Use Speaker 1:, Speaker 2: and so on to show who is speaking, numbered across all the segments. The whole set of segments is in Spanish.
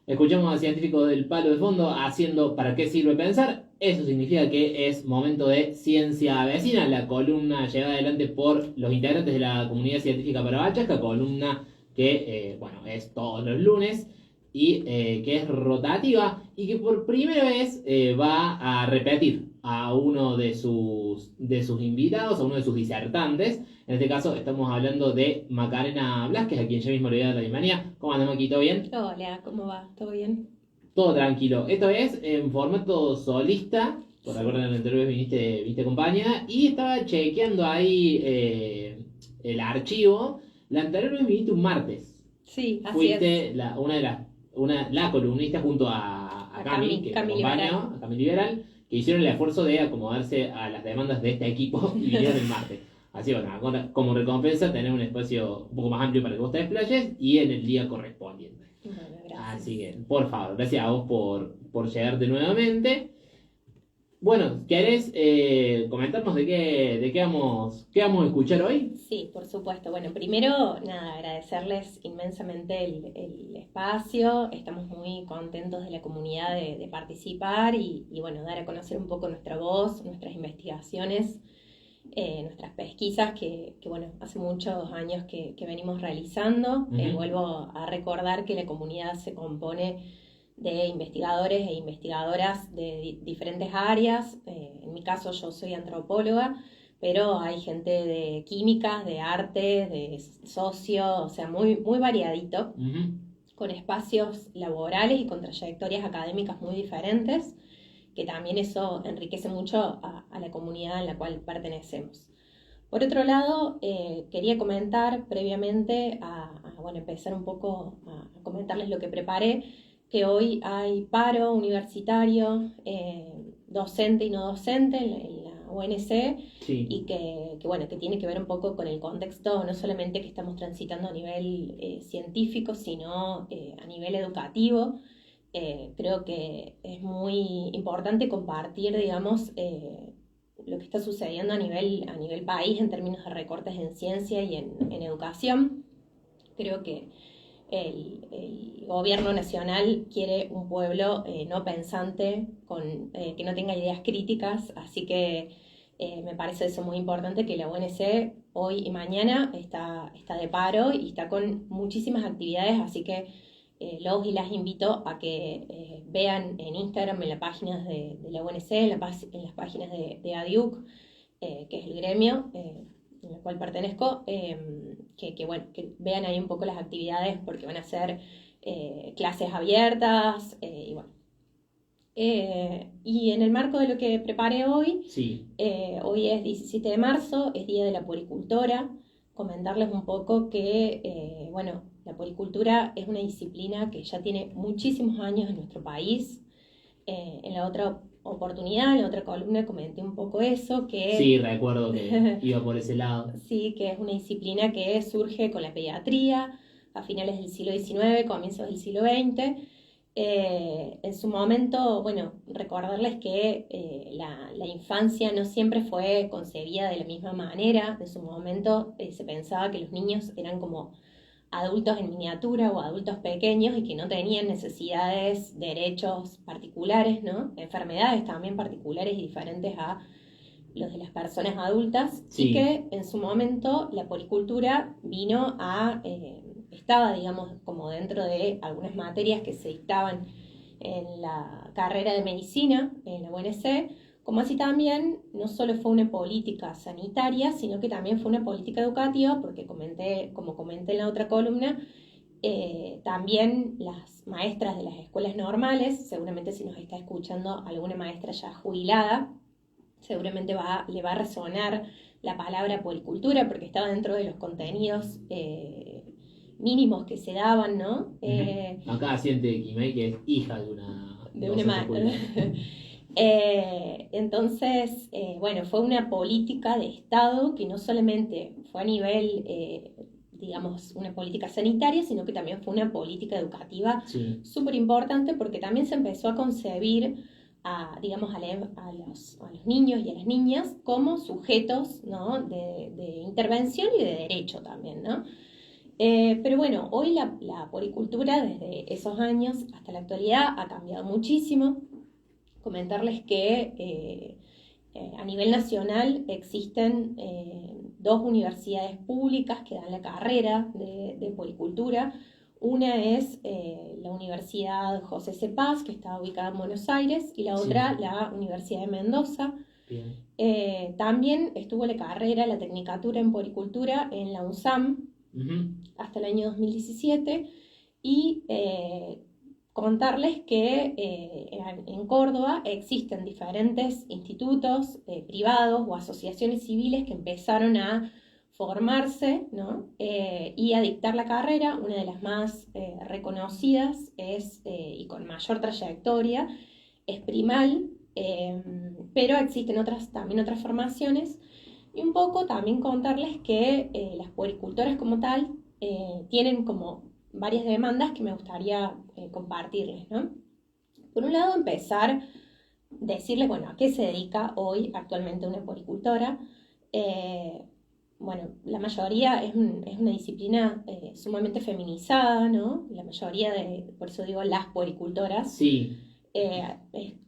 Speaker 1: Escuchamos a científicos del palo de fondo haciendo ¿para qué sirve pensar? Eso significa que es momento de Ciencia Vecina, la columna llevada adelante por los integrantes de la comunidad científica paraguayesca, columna que, bueno, es todos los lunes y que es rotativa y que por primera vez va a repetir a uno de sus invitados, a uno de sus disertantes. En este caso estamos hablando de Macarena Blázquez, a quien yo mismo le voy a dar la bienvenida. ¿Cómo anda, Maki? ¿Todo bien?
Speaker 2: Hola, ¿cómo va? ¿Todo bien?
Speaker 1: Todo tranquilo. Esta vez en formato solista. Por acuerdo, la anterior vez viniste acompañada. Y estaba chequeando ahí el archivo. La anterior vez viniste un martes.
Speaker 2: Sí, así es.
Speaker 1: Fuiste la columnista junto a
Speaker 2: A
Speaker 1: Cami, que me
Speaker 2: Cami Liberal.
Speaker 1: acompañó, a Cami Liberal, que hicieron el esfuerzo de acomodarse a las demandas de este equipo y vinieron el martes. Así bueno, como recompensa tener un espacio un poco más amplio para que vos te desplayes y en el día correspondiente.
Speaker 2: Bueno,
Speaker 1: Así
Speaker 2: gracias.
Speaker 1: que, por favor, gracias a vos por llegarte nuevamente. Bueno, ¿querés comentarnos qué vamos a escuchar hoy?
Speaker 2: Sí, por supuesto. Bueno, primero, nada, agradecerles inmensamente el espacio. Estamos muy contentos de la comunidad de participar y, bueno, dar a conocer un poco nuestra voz, nuestras investigaciones, nuestras pesquisas que, bueno, hace muchos años que venimos realizando.
Speaker 1: Ujú.
Speaker 2: Vuelvo a recordar que la comunidad se compone de investigadores e investigadoras de diferentes áreas. En mi caso yo soy antropóloga, pero hay gente de química, de arte, de socio, o sea, muy, muy variadito,
Speaker 1: Ujú.
Speaker 2: con espacios laborales y con trayectorias académicas muy diferentes, que también eso enriquece mucho a la comunidad en la cual pertenecemos. Por otro lado, quería comentar previamente bueno, empezar un poco a comentarles lo que preparé, que hoy hay paro universitario, docente y no docente en la UNC,
Speaker 1: Sí.
Speaker 2: y bueno, que tiene que ver un poco con el contexto, no solamente que estamos transitando a nivel científico, sino a nivel educativo. Creo que es muy importante compartir, digamos, lo que está sucediendo a nivel país en términos de recortes en ciencia y en educación. Creo que el gobierno nacional quiere un pueblo no pensante, que no tenga ideas críticas, así que me parece eso muy importante, que la UNC hoy y mañana está de paro y está con muchísimas actividades, así que los y las invito a que vean en Instagram, en las páginas de la UNC, en las páginas de ADIUC, que es el gremio en el cual pertenezco, bueno, que vean ahí un poco las actividades porque van a ser clases abiertas y bueno. Y en el marco de lo que preparé hoy,
Speaker 1: Sí.
Speaker 2: hoy es 17 de marzo, es Día de la Puericultora. Comentarles un poco que, bueno, la puericultura es una disciplina que ya tiene muchísimos años en nuestro país. En la otra oportunidad, en la otra columna, comenté un poco eso,
Speaker 1: Sí,
Speaker 2: que
Speaker 1: recuerdo que iba por ese lado.
Speaker 2: sí, que es una disciplina que surge con la pediatría a finales del siglo XIX, comienzos del siglo XX. En su momento, bueno, recordarles que la infancia no siempre fue concebida de la misma manera. En su momento se pensaba que los niños eran como adultos en miniatura o adultos pequeños y que no tenían necesidades, derechos particulares, ¿no? Enfermedades también particulares y diferentes a los de las personas adultas, y
Speaker 1: Sí.
Speaker 2: que en su momento la policultura vino estaba, digamos, como dentro de algunas materias que se dictaban en la carrera de medicina en la UNC, como así también no solo fue una política sanitaria, sino que también fue una política educativa, porque como comenté en la otra columna, también las maestras de las escuelas normales, seguramente si nos está escuchando alguna maestra ya jubilada, seguramente le va a resonar la palabra puericultura porque estaba dentro de los contenidos mínimos que se daban, ¿no?
Speaker 1: Acá siente Kimei que es hija de una
Speaker 2: De una
Speaker 1: docente jubilada.
Speaker 2: Entonces, bueno, fue una política de Estado que no solamente fue a nivel, digamos, una política sanitaria, sino que también fue una política educativa
Speaker 1: Sí.
Speaker 2: súper importante porque también se empezó a concebir digamos, a los niños y a las niñas como sujetos, ¿no? de intervención y de derecho también, ¿no? Pero bueno, hoy la poricultura desde esos años hasta la actualidad ha cambiado muchísimo. Comentarles que a nivel nacional existen 2 universidades públicas que dan la carrera de poricultura. Una es la Universidad José C. Paz, que está ubicada en Buenos Aires, y la otra, la Universidad de Mendoza.
Speaker 1: Bien.
Speaker 2: También estuvo la carrera, la tecnicatura en poricultura en la UNSAM hasta el año 2017, y contarles que en Córdoba existen diferentes institutos privados o asociaciones civiles que empezaron a formarse, ¿no? Y a dictar la carrera. Una de las más reconocidas y con mayor trayectoria es Primal, pero existen también otras formaciones. Y un poco también contarles que las puericultoras como tal tienen como varias demandas que me gustaría compartirles, ¿no? Por un lado, empezar decirles, bueno, a qué se dedica hoy actualmente una puericultora. Bueno, la mayoría es una disciplina sumamente feminizada, ¿no? La mayoría por eso digo las puericultoras.
Speaker 1: Sí.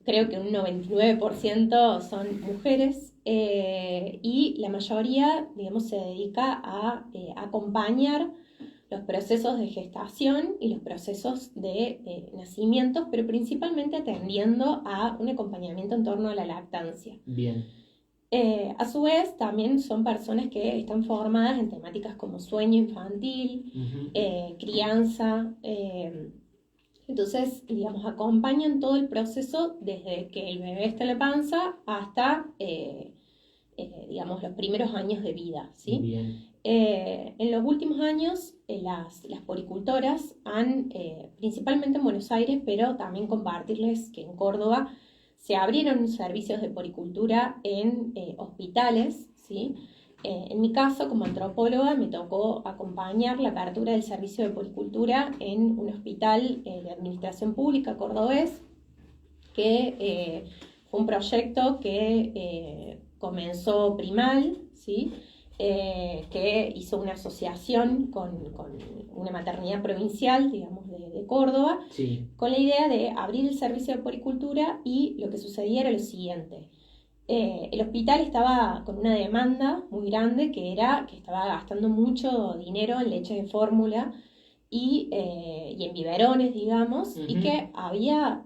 Speaker 2: Creo que un 99% son mujeres, y la mayoría, digamos, se dedica a acompañar los procesos de gestación y los procesos de nacimiento, pero principalmente atendiendo a un acompañamiento en torno a la lactancia.
Speaker 1: Bien.
Speaker 2: A su vez, también son personas que están formadas en temáticas como sueño infantil, crianza. Entonces, digamos, acompañan todo el proceso desde que el bebé está en la panza hasta, digamos, los primeros años de vida, ¿sí?
Speaker 1: Bien.
Speaker 2: En los últimos años, las poricultoras han, principalmente en Buenos Aires, pero también compartirles que en Córdoba se abrieron servicios de poricultura en hospitales, ¿sí? En mi caso, como antropóloga, me tocó acompañar la apertura del servicio de poricultura en un hospital de administración pública cordobés, que fue un proyecto que comenzó Primal, ¿sí? Que hizo una asociación con una maternidad provincial, digamos, de Córdoba,
Speaker 1: sí,
Speaker 2: con la idea de abrir el servicio de poricultura, y lo que sucedía era lo siguiente. El hospital estaba con una demanda muy grande, que era que estaba gastando mucho dinero en leche de fórmula y en biberones, digamos, y que había,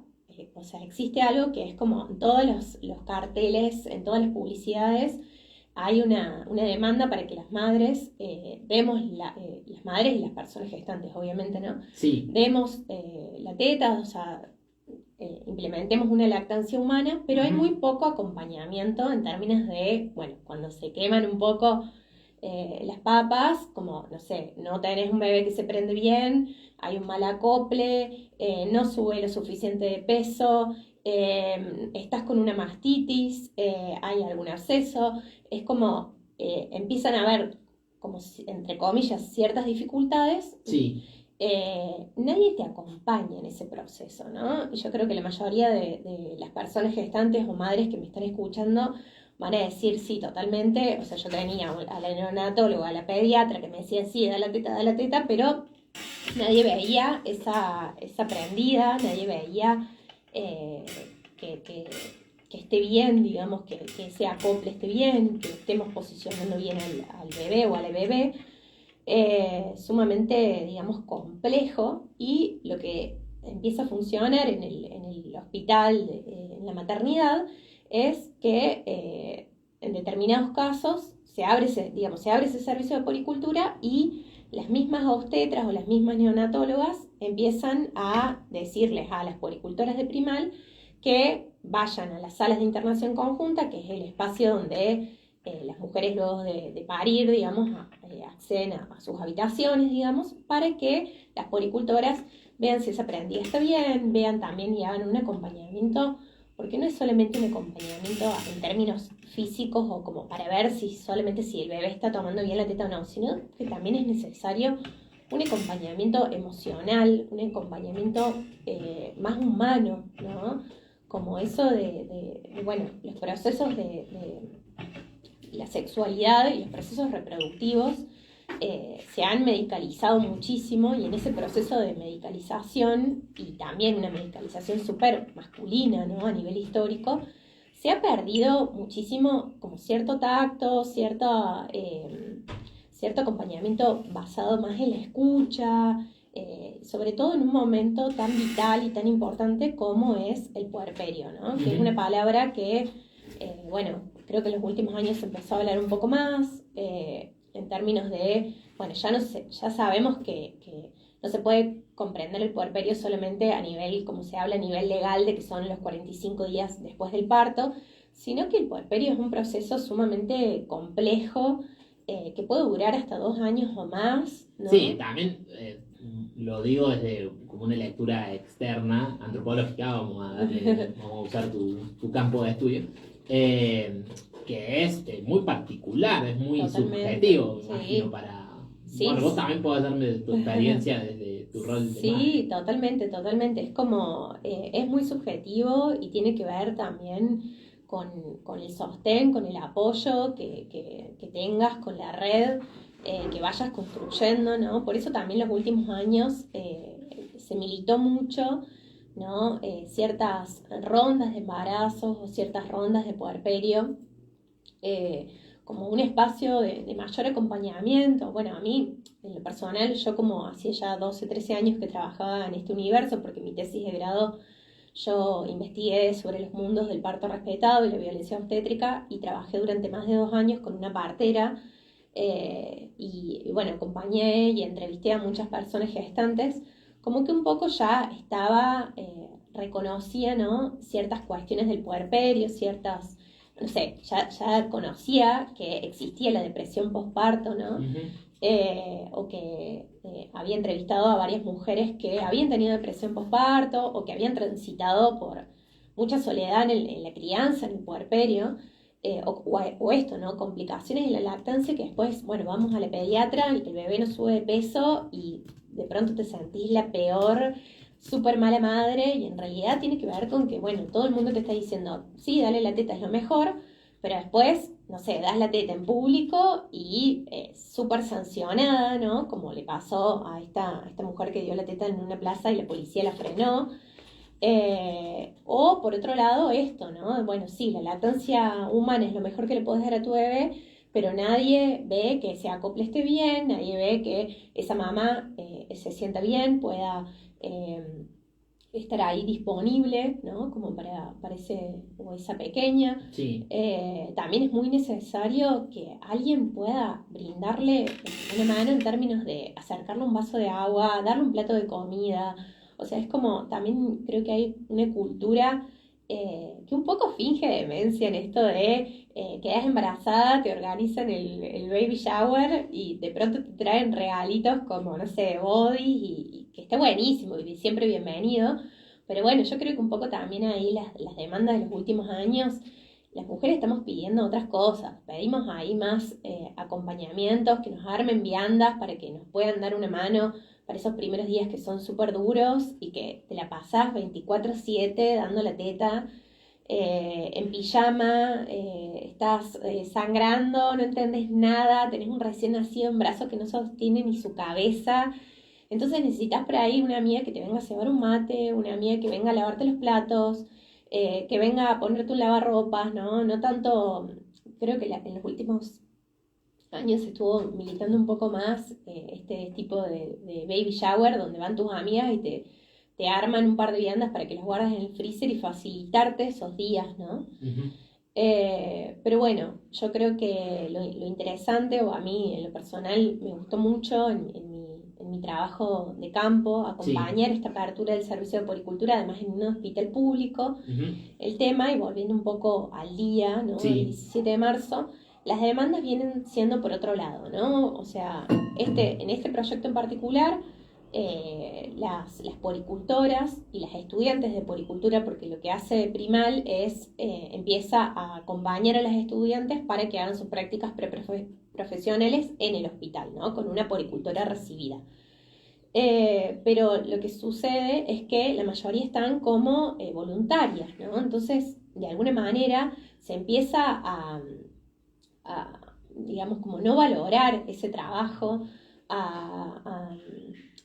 Speaker 2: o sea, existe algo que es como en todos los carteles, en todas las publicidades, hay una demanda para que las madres, las madres y las personas gestantes, obviamente, ¿no?
Speaker 1: Sí.
Speaker 2: Demos la teta, o sea, implementemos una lactancia humana, pero hay muy poco acompañamiento en términos de, bueno, cuando se queman un poco las papas, como, no sé, no tenés un bebé que se prende bien, hay un mal acople, no sube lo suficiente de peso, estás con una mastitis, hay algún absceso, es como empiezan a haber, como entre comillas, ciertas dificultades.
Speaker 1: Sí.
Speaker 2: Nadie te acompaña en ese proceso, ¿no? Y yo creo que la mayoría de las personas gestantes o madres que me están escuchando van a decir sí, totalmente. O sea, yo tenía a la neonatóloga, a la pediatra que me decía sí, da la teta, pero nadie veía esa prendida, nadie veía que esté bien, digamos, que ese acople esté bien, que estemos posicionando bien al bebé o a la bebé. Sumamente, digamos, complejo, y lo que empieza a funcionar en el hospital, en la maternidad, es que en determinados casos se abre ese servicio de poricultura, y las mismas obstetras o las mismas neonatólogas empiezan a decirles a las poricultoras de Primal que vayan a las salas de internación conjunta, que es el espacio donde las mujeres luego de parir, digamos, acceden a sus habitaciones, digamos, para que las poricultoras vean si esa prendida está bien, vean también y hagan un acompañamiento, porque no es solamente un acompañamiento en términos físicos o como para ver solamente si el bebé está tomando bien la teta o no, sino que también es necesario un acompañamiento emocional, un acompañamiento más humano, ¿no? Como eso bueno, los procesos de la sexualidad y los procesos reproductivos se han medicalizado muchísimo y en ese proceso de medicalización y también una medicalización súper masculina, ¿no? A nivel histórico, se ha perdido muchísimo como cierto tacto, cierto acompañamiento basado más en la escucha, sobre todo en un momento tan vital y tan importante como es el puerperio, ¿no? Que es una palabra que, bueno, creo que en los últimos años se empezó a hablar un poco más, en términos de, bueno, ya sabemos que no se puede comprender el puerperio solamente a nivel, como se habla a nivel legal, de que son los 45 días después del parto, sino que el puerperio es un proceso sumamente complejo, que puede durar hasta 2 años o más, ¿no?
Speaker 1: Sí, también lo digo desde como una lectura externa, antropológica, vamos a usar tu campo de estudio, que es muy particular, es muy subjetivo,
Speaker 2: sí.
Speaker 1: imagino, para...
Speaker 2: Sí,
Speaker 1: bueno, vos también podés darme tu experiencia desde tu rol de
Speaker 2: sí,
Speaker 1: madre.
Speaker 2: totalmente. Es como, es muy subjetivo y tiene que ver también con el sostén, con el apoyo que tengas, con la red, que vayas construyendo, ¿no? Por eso también los últimos años se militó mucho, ¿no? Ciertas rondas de embarazos o ciertas rondas de puerperio, como un espacio de mayor acompañamiento. Bueno, a mí, en lo personal, yo como hacía ya 12, 13 años que trabajaba en este universo, porque mi tesis de grado yo investigué sobre los mundos del parto respetado y la violencia obstétrica y trabajé durante más de 2 años con una partera, y bueno, acompañé y entrevisté a muchas personas gestantes, como que un poco ya estaba, reconocía, ¿no? Ciertas cuestiones del puerperio, ciertas, no sé, ya conocía que existía la depresión postparto, ¿no? O que había entrevistado a varias mujeres que habían tenido depresión postparto o que habían transitado por mucha soledad en la crianza, en el puerperio, o esto, ¿no? Complicaciones en la lactancia que después, bueno, vamos a la pediatra, el bebé no sube de peso y de pronto te sentís la peor, súper mala madre, y en realidad tiene que ver con que, bueno, todo el mundo te está diciendo, sí, dale la teta, es lo mejor, pero después, no sé, das la teta en público y súper sancionada, ¿no? Como le pasó a esta mujer que dio la teta en una plaza y la policía la frenó. O por otro lado esto, ¿no? Bueno, sí, la lactancia humana es lo mejor que le puedes dar a tu bebé, pero nadie ve que ese acople esté bien, nadie ve que esa mamá se sienta bien, pueda estar ahí disponible, ¿no? Como para ese o esa pequeña.
Speaker 1: Sí.
Speaker 2: También es muy necesario que alguien pueda brindarle una mano en términos de acercarle un vaso de agua, darle un plato de comida. O sea, es como, también creo que hay una cultura que un poco finge demencia en esto de quedas embarazada, te organizan el baby shower y de pronto te traen regalitos como, no sé, body, y que está buenísimo y siempre bienvenido. Pero bueno, yo creo que un poco también ahí las demandas de los últimos años, las mujeres estamos pidiendo otras cosas, pedimos ahí más acompañamientos, que nos armen viandas para que nos puedan dar una mano para esos primeros días que son súper duros y que te la pasás 24/7 dando la teta, en pijama, estás sangrando, no entendés nada, tenés un recién nacido en brazos que no sostiene ni su cabeza. Entonces necesitas por ahí una amiga que te venga a cebar un mate, una amiga que venga a lavarte los platos, que venga a ponerte un lavarropas, ¿no? No tanto, creo que en los últimos años estuvo militando un poco más este tipo de baby shower, donde van tus amigas y te arman un par de viandas para que las guardes en el freezer y facilitarte esos días, ¿no? Pero bueno, yo creo que lo interesante, o a mí en lo personal me gustó mucho en mi trabajo de campo, acompañar esta apertura del servicio de poricultura, además en un hospital público, el tema, y volviendo un poco al día, ¿no? El 17 de marzo, las demandas vienen siendo por otro lado, ¿no? O sea, en este proyecto en particular, las poricultoras y las estudiantes de poricultura, porque lo que hace Primal es empieza a acompañar a las estudiantes para que hagan sus prácticas preprofesionales en el hospital, ¿no? Con una poricultora recibida. Pero lo que sucede es que la mayoría están como voluntarias, ¿no? Entonces, de alguna manera, se empieza a digamos, como no valorar ese trabajo,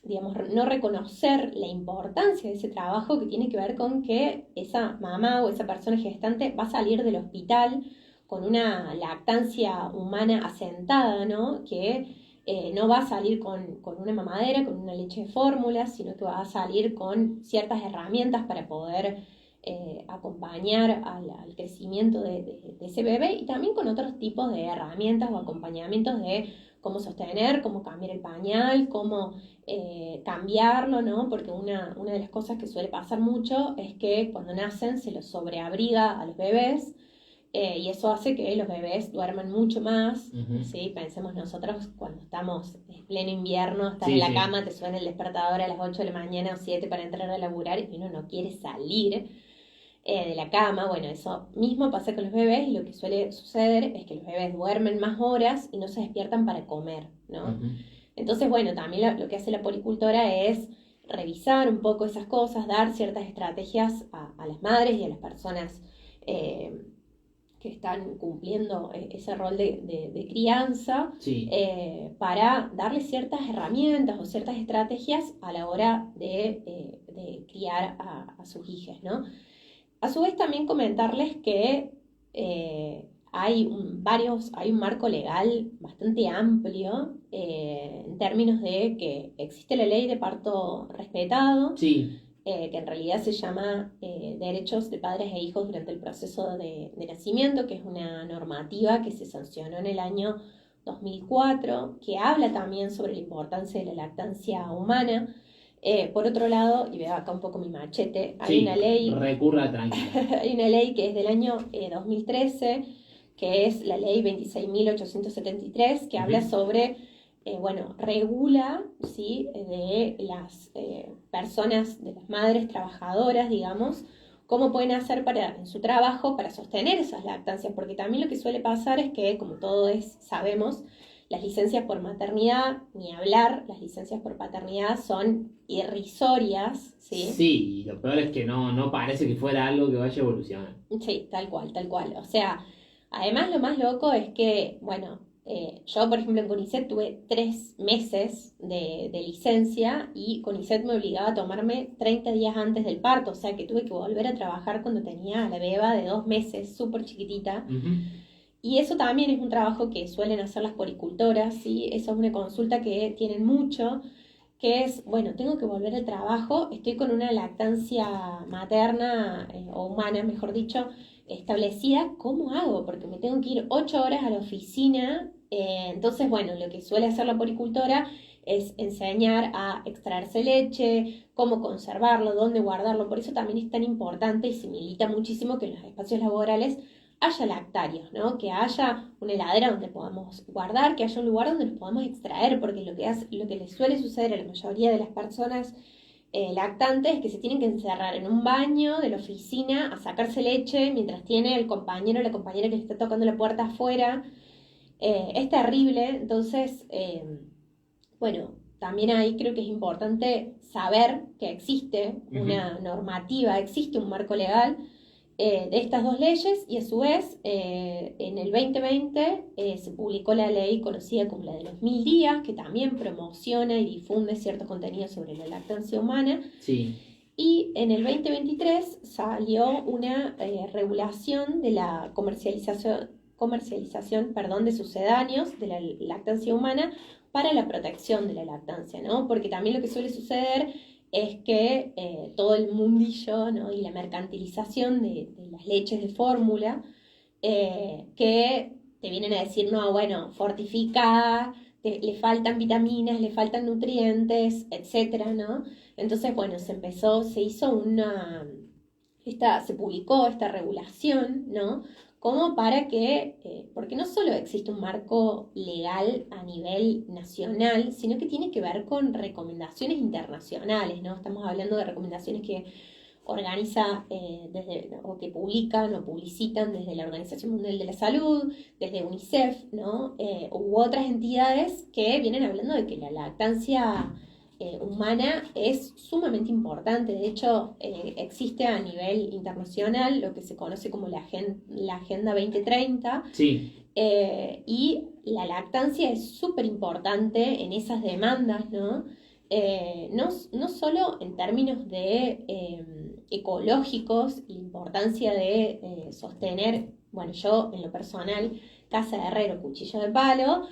Speaker 2: digamos, no reconocer la importancia de ese trabajo que tiene que ver con que esa mamá o esa persona gestante va a salir del hospital con una lactancia humana asentada, ¿no? Que no va a salir con una mamadera, con una leche de fórmula, sino que va a salir con ciertas herramientas para poder acompañar al crecimiento de ese bebé, y también con otros tipos de herramientas o acompañamientos de cómo sostener, cómo cambiar el pañal, cómo cambiarlo, ¿no? Porque una de las cosas que suele pasar mucho es que cuando nacen se los sobreabriga a los bebés, y eso hace que los bebés duerman mucho más, ¿sí? Pensemos nosotros cuando estamos en pleno invierno, estás en la cama, te suena el despertador a las 8 de la mañana o 7 para entrar a laburar y uno no quiere salir de la cama. Bueno, eso mismo pasa con los bebés, y lo que suele suceder es que los bebés duermen más horas y no se despiertan para comer, ¿no? Entonces, bueno, también lo que hace la poricultora es revisar un poco esas cosas, dar ciertas estrategias a las madres y a las personas que están cumpliendo ese rol de crianza, para darles ciertas herramientas o ciertas estrategias a la hora de criar a sus hijas, ¿no? A su vez también comentarles que hay un marco legal bastante amplio en términos de que existe la ley de parto respetado, que en realidad se llama Derechos de Padres e Hijos durante el proceso de nacimiento, que es una normativa que se sancionó en el año 2004, que habla también sobre la importancia de la lactancia humana. Por otro lado, y veo acá un poco mi machete, hay una ley,
Speaker 1: recurra tranquila.
Speaker 2: hay una ley que es del año 2013, que es la ley 26.873, que habla sobre, regula, ¿sí?, de las personas, de las madres trabajadoras, digamos, cómo pueden hacer en su trabajo para sostener esas lactancias, porque también lo que suele pasar es que, como todos sabemos, las licencias por maternidad, ni hablar, las licencias por paternidad son irrisorias, ¿sí?
Speaker 1: Sí, y lo peor es que no parece que fuera algo que vaya a evolucionar.
Speaker 2: Sí, tal cual. O sea, además lo más loco es que, yo, por ejemplo, en CONICET tuve 3 meses de licencia, y CONICET me obligaba a tomarme 30 días antes del parto, o sea que tuve que volver a trabajar cuando tenía a la beba de 2 meses, súper chiquitita. Y eso también es un trabajo que suelen hacer las poricultoras, ¿sí? Eso es una consulta que tienen mucho, que es, tengo que volver al trabajo, estoy con una lactancia materna, o humana, mejor dicho, establecida, ¿cómo hago? Porque me tengo que ir 8 horas a la oficina. Entonces, lo que suele hacer la poricultora es enseñar a extraerse leche, cómo conservarlo, dónde guardarlo. Por eso también es tan importante y se milita muchísimo que en los espacios laborales haya lactarios, ¿no? Que haya una heladera donde podamos guardar, que haya un lugar donde nos podamos extraer, porque lo que les suele suceder a la mayoría de las personas lactantes es que se tienen que encerrar en un baño de la oficina a sacarse leche mientras tiene el compañero o la compañera que le está tocando la puerta afuera. Es terrible. Entonces, también ahí creo que es importante saber que existe una normativa, existe un marco legal de estas 2 leyes, y a su vez en el 2020 se publicó la ley conocida como la de los 1000 días, que también promociona y difunde ciertos contenidos sobre la lactancia humana. Y en el 2023 salió una regulación de la comercialización de sucedáneos de la lactancia humana para la protección de la lactancia, ¿no? Porque también lo que suele suceder es que todo el mundillo, ¿no?, y la mercantilización de las leches de fórmula, que te vienen a decir, no, fortifica, le faltan vitaminas, le faltan nutrientes, etcétera, ¿no? Entonces, se publicó esta regulación, ¿no?, como para que, porque no solo existe un marco legal a nivel nacional, sino que tiene que ver con recomendaciones internacionales, ¿no? Estamos hablando de recomendaciones que organiza o que publican o publicitan desde la Organización Mundial de la Salud, desde UNICEF, ¿no? U otras entidades que vienen hablando de que la lactancia humana es sumamente importante. De hecho, existe a nivel internacional lo que se conoce como la Agenda 2030, y la lactancia es súper importante en esas demandas, ¿no? No solo en términos de ecológicos, la importancia de sostener, bueno, yo en lo personal, casa de herrero, cuchillo de palo,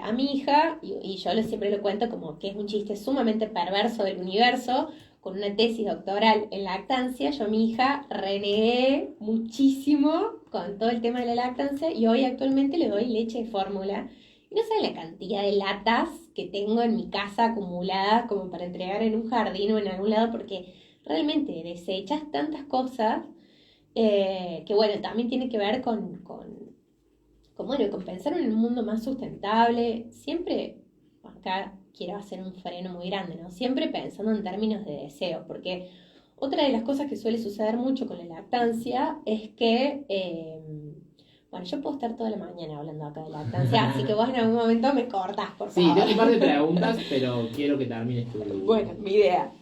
Speaker 2: a mi hija, y yo siempre lo cuento como que es un chiste sumamente perverso del universo, con una tesis doctoral en lactancia, yo a mi hija renegué muchísimo con todo el tema de la lactancia y hoy actualmente le doy leche de fórmula. Y no saben la cantidad de latas que tengo en mi casa acumuladas como para entregar en un jardín o en algún lado, porque realmente desechas tantas cosas que bueno, también tiene que ver bueno, con pensar en un mundo más sustentable. Siempre acá quiero hacer un freno muy grande, ¿no? Siempre pensando en términos de deseo, porque otra de las cosas que suele suceder mucho con la lactancia es que, bueno, yo puedo estar toda la mañana hablando acá de lactancia, así que vos en algún momento me cortás, por favor.
Speaker 1: Sí, tengo un par de preguntas, pero quiero que termines tu...
Speaker 2: Bueno, mi idea.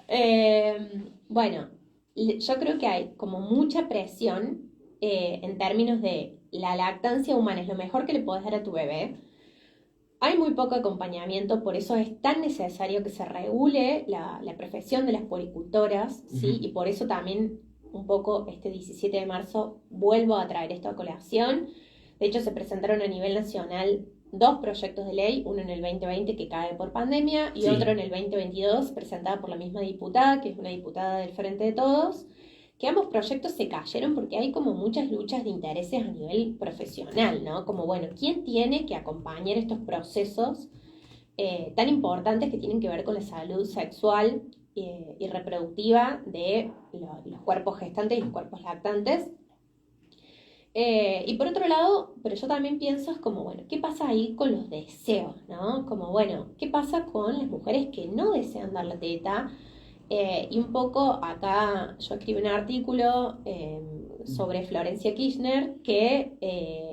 Speaker 2: Bueno, yo creo que hay como mucha presión en términos de la lactancia humana es lo mejor que le podés dar a tu bebé. Hay muy poco acompañamiento, por eso es tan necesario que se regule la profesión de las puericultoras, ¿sí? Y por eso también un poco este 17 de marzo vuelvo a traer esto a colación. De hecho, se presentaron a nivel nacional 2 proyectos de ley, uno en el 2020 que cae por pandemia y otro en el 2022 presentado por la misma diputada, que es una diputada del Frente de Todos, que ambos proyectos se cayeron porque hay como muchas luchas de intereses a nivel profesional, ¿no? Como, bueno, ¿quién tiene que acompañar estos procesos tan importantes que tienen que ver con la salud sexual y reproductiva de los cuerpos gestantes y los cuerpos lactantes? Y por otro lado, pero yo también pienso es como, bueno, ¿qué pasa ahí con los deseos, ¿no? Como, bueno, ¿qué pasa con las mujeres que no desean dar la teta? Y un poco acá yo escribí un artículo sobre Florencia Kirchner que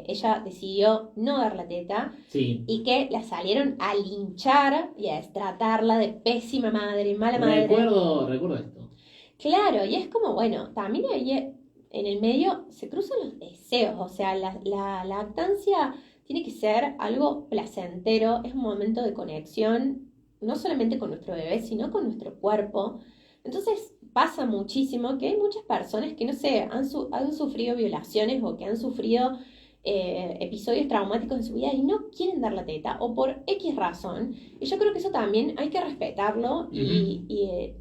Speaker 2: ella decidió no dar la teta y que la salieron a linchar y a tratarla de pésima madre, mala madre.
Speaker 1: Recuerdo esto.
Speaker 2: Claro, y es como, bueno, también ahí en el medio se cruzan los deseos, o sea, la lactancia tiene que ser algo placentero, es un momento de conexión no solamente con nuestro bebé, sino con nuestro cuerpo. Entonces pasa muchísimo que hay muchas personas que, no sé, han sufrido violaciones o que han sufrido episodios traumáticos en su vida y no quieren dar la teta o por X razón. Y yo creo que eso también hay que respetarlo y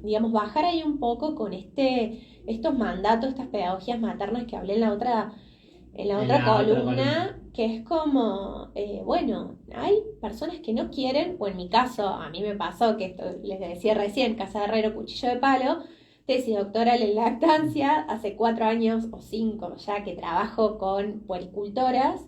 Speaker 2: digamos, bajar ahí un poco con estos mandatos, estas pedagogías maternas que hablé en la otra columna, que es como, bueno, hay personas que no quieren, o en mi caso, a mí me pasó, que esto les decía recién, casa de herrero, cuchillo de palo, tesis doctoral en lactancia, hace 4 años o 5 ya que trabajo con puericultoras,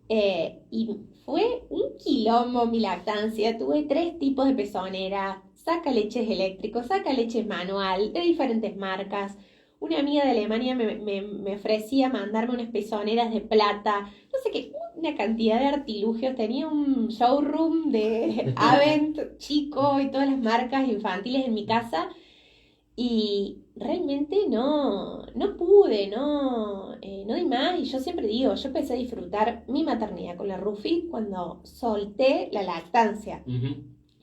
Speaker 2: y fue un quilombo mi lactancia, tuve 3 tipos de pezonera, saca leches eléctricos, saca leches manual, de diferentes marcas. Una amiga de Alemania me ofrecía mandarme unas pezoneras de plata, no sé qué, una cantidad de artilugios. Tenía un showroom de Avent chico y todas las marcas infantiles en mi casa y realmente no pude, no di más. Y yo siempre digo, yo empecé a disfrutar mi maternidad con la Rufi cuando solté la lactancia.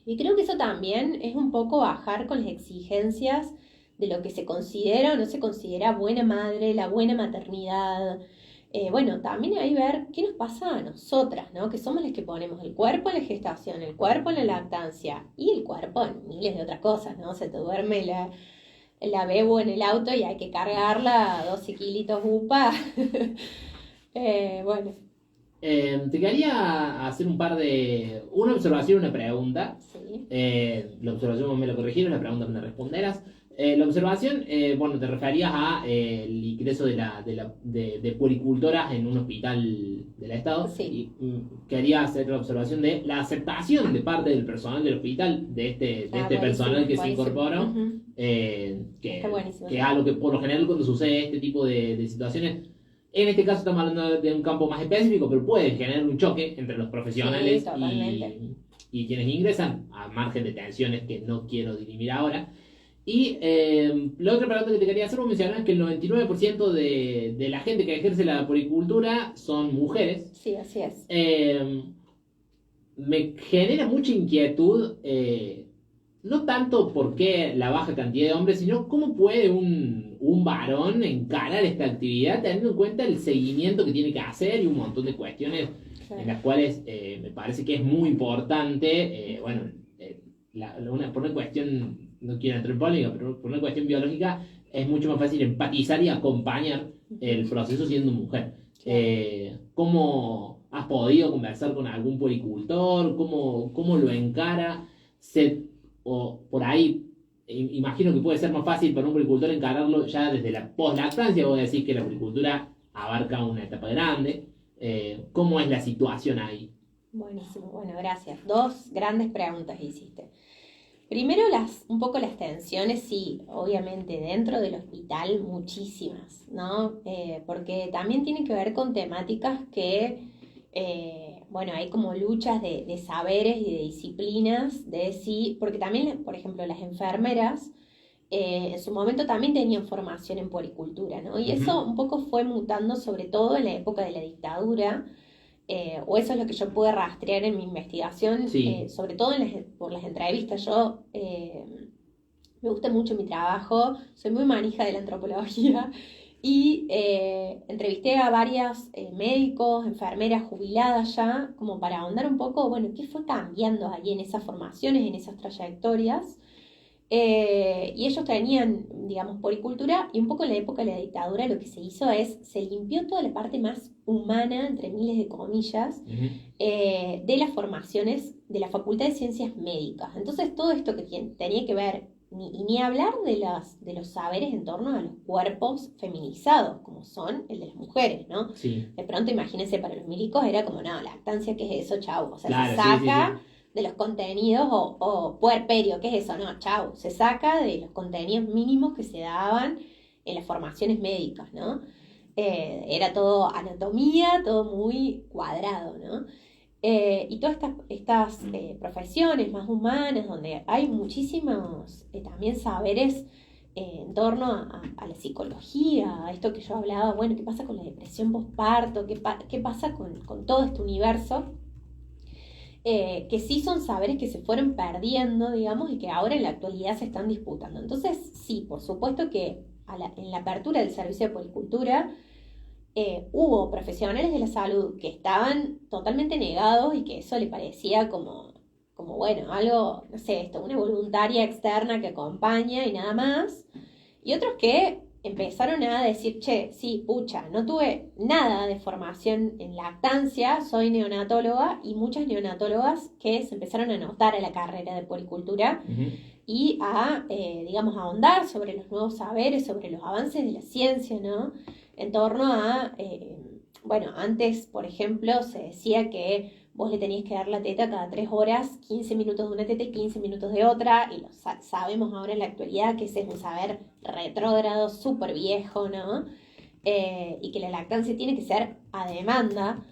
Speaker 2: Y creo que eso también es un poco bajar con las exigencias de lo que se considera o no se considera buena madre, la buena maternidad. Bueno, también hay ver qué nos pasa a nosotras, ¿no? Que somos las que ponemos el cuerpo en la gestación, el cuerpo en la lactancia y el cuerpo en miles de otras cosas, ¿no? Se te duerme la bebo en el auto y hay que cargarla 12 kilitos upa. Bueno.
Speaker 1: Te quería hacer una observación y una pregunta.
Speaker 2: Sí.
Speaker 1: La observación me lo corrigieron, la pregunta me la responderás. La observación, bueno, te referías a el ingreso de puericultoras en un hospital del Estado.
Speaker 2: Sí.
Speaker 1: Y quería hacer la observación de la aceptación de parte del personal del hospital, de este personal que se incorporó, que es algo que por lo general cuando sucede este tipo de situaciones, en este caso estamos hablando de un campo más específico, pero puede generar un choque entre los profesionales y quienes ingresan, a margen de tensiones que no quiero dirimir ahora. Y la otra pregunta que te quería hacer, vos mencionabas que el 99% de la gente que ejerce la poricultura son mujeres.
Speaker 2: Sí, así es.
Speaker 1: Me genera mucha inquietud, no tanto por qué la baja cantidad de hombres, sino cómo puede un varón encarar esta actividad teniendo en cuenta el seguimiento que tiene que hacer y un montón de cuestiones en las cuales me parece que es muy importante, por una cuestión, no quiero entrar en polémica, pero por una cuestión biológica es mucho más fácil empatizar y acompañar el proceso siendo mujer. ¿Cómo has podido conversar con algún poricultor? ¿Cómo lo encara? O por ahí, imagino que puede ser más fácil para un poricultor encararlo ya desde la post-lactancia. Vos decís que la poricultura abarca una etapa grande. ¿Cómo es la situación ahí?
Speaker 2: Buenísimo, bueno, gracias. Dos grandes preguntas hiciste. Primero, un poco las tensiones, sí, obviamente dentro del hospital muchísimas, ¿no? Porque también tiene que ver con temáticas que, hay como luchas de saberes y de disciplinas, de sí, porque también, por ejemplo, las enfermeras en su momento también tenían formación en puericultura, ¿no? Y eso un poco fue mutando, sobre todo en la época de la dictadura. O eso es lo que yo pude rastrear en mi investigación,
Speaker 1: Sí.
Speaker 2: sobre todo por las entrevistas. Yo me gusta mucho mi trabajo, soy muy manija de la antropología y entrevisté a varias médicos, enfermeras jubiladas ya, como para ahondar un poco, bueno, qué fue cambiando ahí en esas formaciones, en esas trayectorias. Y ellos tenían, digamos, poricultura, y un poco en la época de la dictadura lo que se hizo se limpió toda la parte más humana, entre miles de comillas, de las formaciones de la Facultad de Ciencias Médicas. Entonces todo esto que tenía que ver, ni hablar de los saberes en torno a los cuerpos feminizados, como son el de las mujeres, ¿no?
Speaker 1: Sí.
Speaker 2: De pronto imagínense, para los milicos era como, no, lactancia, ¿qué es eso? Chau, o sea,
Speaker 1: Claro,
Speaker 2: se saca...
Speaker 1: sí.
Speaker 2: de los contenidos o puerperio, ¿qué es eso? No, chau, se saca de los contenidos mínimos que se daban en las formaciones médicas, ¿no? Era todo anatomía, todo muy cuadrado, ¿no? Y todas estas profesiones más humanas, donde hay muchísimos también saberes en torno a la psicología, a esto que yo hablaba, bueno, ¿qué pasa con la depresión postparto? ¿Qué pasa con todo este universo? Que sí son saberes que se fueron perdiendo, digamos, y que ahora en la actualidad se están disputando. Entonces, sí, por supuesto que en la apertura del servicio de puericultura hubo profesionales de la salud que estaban totalmente negados y que eso le parecía como bueno, algo, no sé, una voluntaria externa que acompaña y nada más. Y otros que empezaron a decir, che, sí, pucha, no tuve nada de formación en lactancia, soy neonatóloga, y muchas neonatólogas que se empezaron a anotar a la carrera de puericultura y digamos, ahondar sobre los nuevos saberes, sobre los avances de la ciencia, ¿no? En torno antes, por ejemplo, se decía que vos le tenías que dar la teta cada 3 horas, 15 minutos de una teta y 15 minutos de otra, y sabemos ahora en la actualidad que ese es un saber retrógrado, súper viejo, ¿no? Y que la lactancia tiene que ser a demanda.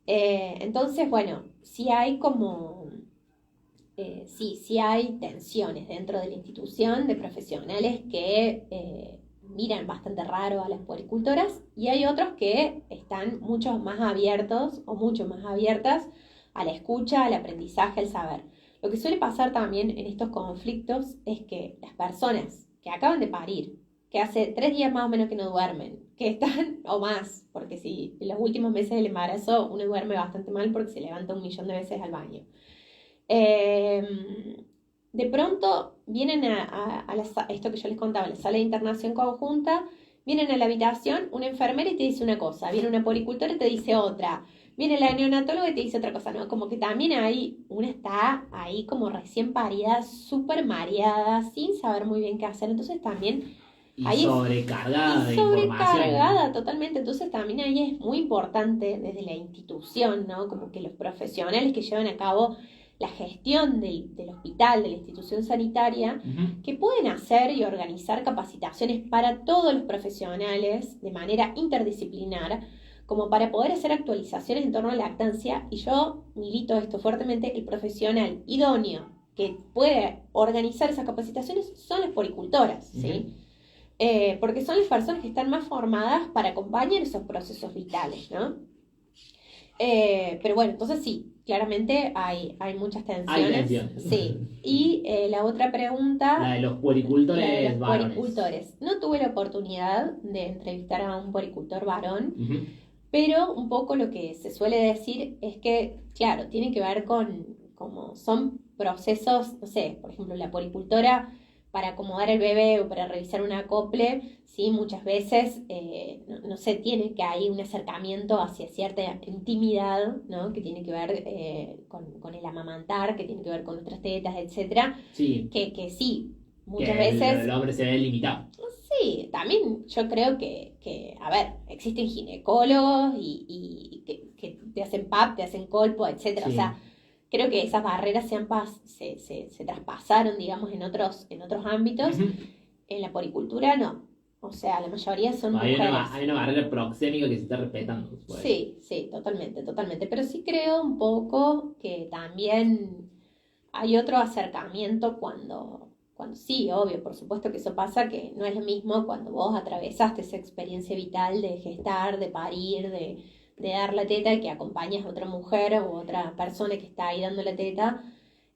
Speaker 2: Entonces, bueno, sí hay sí hay tensiones dentro de la institución de profesionales que miran bastante raro a las puericultoras, y hay otros que están mucho más abiertos o mucho más abiertas a la escucha, al aprendizaje, al saber. Lo que suele pasar también en estos conflictos es que las personas que acaban de parir, que hace 3 días más o menos que no duermen, que están, o más, porque si en los últimos meses del embarazo uno duerme bastante mal porque se levanta 1.000.000 de veces al baño. De pronto vienen esto que yo les contaba, la sala de internación conjunta, vienen a la habitación una enfermera y te dice una cosa, viene una puericultora y te dice otra, viene la neonatóloga y te dice otra cosa, ¿no? Como que también una está ahí como recién parida, súper mareada, sin saber muy bien qué hacer, entonces también...
Speaker 1: Y
Speaker 2: ahí
Speaker 1: sobrecargada de información.
Speaker 2: Sobrecargada totalmente, entonces también ahí es muy importante desde la institución, ¿no? Como que los profesionales que llevan a cabo la gestión del hospital, de la institución sanitaria, que pueden hacer y organizar capacitaciones para todos los profesionales de manera interdisciplinar, como para poder hacer actualizaciones en torno a la lactancia. Y yo milito esto fuertemente: el profesional idóneo que puede organizar esas capacitaciones son las puericultoras, ¿sí? Porque son las personas que están más formadas para acompañar esos procesos vitales, ¿no? Pero bueno, entonces sí, claramente hay muchas tensiones.
Speaker 1: Hay tensiones.
Speaker 2: Sí. Y la otra pregunta...
Speaker 1: La de los puericultores
Speaker 2: la de los
Speaker 1: varones.
Speaker 2: puericultores. No tuve la oportunidad de entrevistar a un puericultor varón,
Speaker 1: Ujú.
Speaker 2: pero un poco lo que se suele decir es que, claro, tiene que ver con como son procesos, no sé, por ejemplo, la puericultora para acomodar el bebé o para realizar un acople, sí, muchas veces, no sé, tiene que hay un acercamiento hacia cierta intimidad, ¿no? Que tiene que ver con el amamantar, que tiene que ver con nuestras tetas, etcétera,
Speaker 1: Sí,
Speaker 2: que sí, muchas
Speaker 1: que
Speaker 2: veces...
Speaker 1: el hombre se ve limitado.
Speaker 2: Sí, también yo creo que a ver, existen ginecólogos y que te hacen PAP, te hacen colpo, etcétera.
Speaker 1: Sí.
Speaker 2: O sea, creo que esas barreras se traspasaron, digamos, en otros ámbitos.
Speaker 1: Ujú.
Speaker 2: En la poricultura no. O sea, la mayoría son
Speaker 1: Hay
Speaker 2: mujeres.
Speaker 1: hay una barrera proxémica que se está respetando. Pues.
Speaker 2: Sí, sí, totalmente, totalmente. Pero sí creo un poco que también hay otro acercamiento cuando sí, obvio, por supuesto que eso pasa, que no es lo mismo cuando vos atravesaste esa experiencia vital de gestar, de parir, de dar la teta, y que acompañas a otra mujer o otra persona que está ahí dando la teta.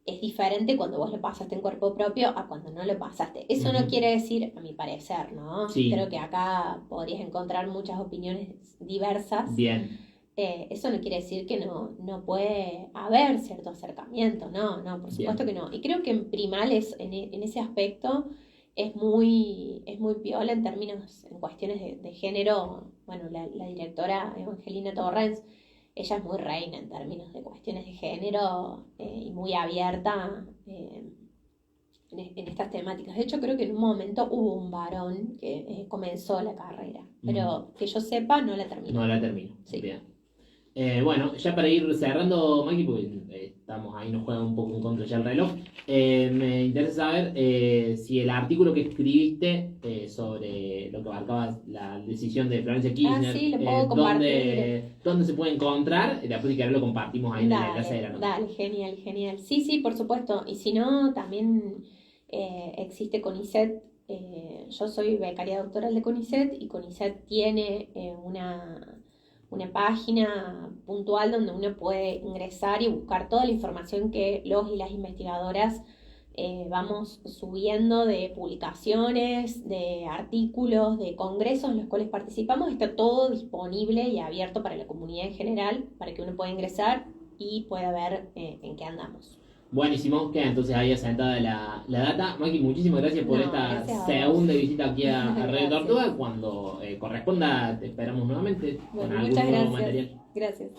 Speaker 2: Es diferente cuando vos lo pasaste en cuerpo propio a cuando no lo pasaste. Eso no
Speaker 1: Ujú.
Speaker 2: quiere decir, a mi parecer, ¿no?
Speaker 1: Sí.
Speaker 2: Creo que acá podrías encontrar muchas opiniones diversas.
Speaker 1: Bien.
Speaker 2: Eso no quiere decir que no puede haber cierto acercamiento, no, por supuesto que no. Y creo que en primales, en ese aspecto, es muy piola en términos, en cuestiones de género. Bueno, la directora Evangelina Torrens, ella es muy reina en términos de cuestiones de género y muy abierta en estas temáticas. De hecho, creo que en un momento hubo un varón que comenzó la carrera, pero que yo sepa no la terminó.
Speaker 1: No la termino.
Speaker 2: Sí.
Speaker 1: Bien. Bueno, ya para ir cerrando, Maki, porque estamos ahí, nos juega un poco en contra ya el reloj. Me interesa saber si el artículo que escribiste sobre lo que abarcaba la decisión de Florencia Kirchner,
Speaker 2: sí, lo puedo compartir.
Speaker 1: ¿dónde se puede encontrar? Después, si querés, lo compartimos ahí en el enlace de la nota.
Speaker 2: Dale, genial, genial. Sí, por supuesto. Y si no, también existe CONICET. Yo soy becaria doctoral de CONICET y CONICET tiene una página puntual donde uno puede ingresar y buscar toda la información que los y las investigadoras vamos subiendo de publicaciones, de artículos, de congresos en los cuales participamos. Está todo disponible y abierto para la comunidad en general, para que uno pueda ingresar y pueda ver en qué andamos.
Speaker 1: Buenísimo, queda entonces ahí asentada la data. Maki, muchísimas gracias por esta
Speaker 2: gracias a
Speaker 1: segunda visita aquí a Radio
Speaker 2: Gracias.
Speaker 1: Tortuga. Cuando corresponda, te esperamos nuevamente con
Speaker 2: Bueno,
Speaker 1: algún
Speaker 2: muchas
Speaker 1: nuevo
Speaker 2: gracias.
Speaker 1: material.
Speaker 2: Gracias.